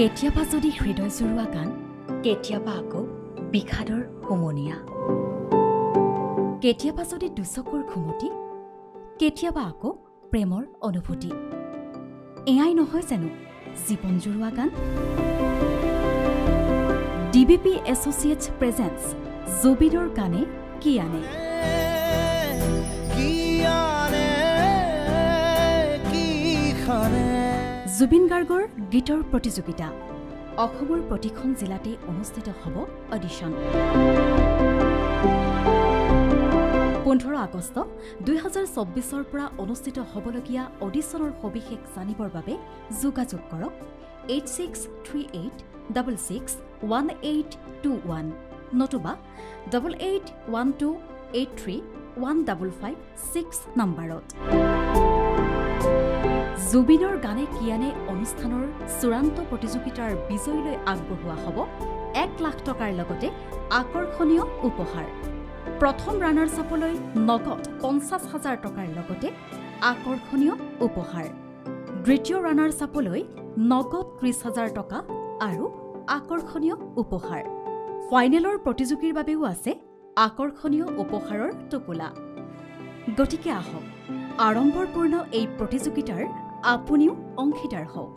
কেতিয়াবা যদি হৃদয় জুৰুৱা গান, কেতিয়াবা আকৌ বিষাদৰ হুমনিয়া। কেতিয়াবা যদি দুচকুৰ ঘুমতি, কেতিয়াবা আকৌ প্ৰেমৰ অনুভূতি। এয়াই নহয় জানো জীৱন জুৰুৱা গান? ডিবিপি এছ'চিয়েটছ প্ৰেজেন্স জুবিনৰ গানে কি আনে? জুবিন গাৰ্গৰ গীতৰ প্ৰতিযোগিতা অসমৰ প্ৰতিখন জিলাতে অনুষ্ঠিত হ'ব অডিশ্যন। 15 আগষ্ট 2024 পৰা অনুষ্ঠিত হ'বলগীয়া অডিশ্যনৰ সবিশেষ জানিবৰ বাবে যোগাযোগ কৰক 8638661821 নতুবা 8812831556 নম্বৰত। জুবিনৰ গানে কি আনে অনুষ্ঠানৰ চূড়ান্ত প্ৰতিযোগিতাৰ বিজয়ীলৈ আগবঢ়োৱা হ'ব 1 লাখ টকাৰ লগতে আকৰ্ষণীয় উপহাৰ। প্ৰথম ৰানাৰ্ছআপলৈ নগদ 50,000 টকাৰ লগতে আকৰ্ষণীয় উপহাৰ। দ্বিতীয় ৰানাৰ্ছআপলৈ নগদ 30,000 টকা আৰু আকৰ্ষণীয় উপহাৰ। ফাইনেলৰ প্ৰতিযোগীৰ বাবেও আছে আকৰ্ষণীয় উপহাৰৰ টোপোলা। গতিকে আহক আড়ম্বৰপূৰ্ণ এই প্ৰতিযোগিতাৰ আপুনিও অংশীদাৰ হওক।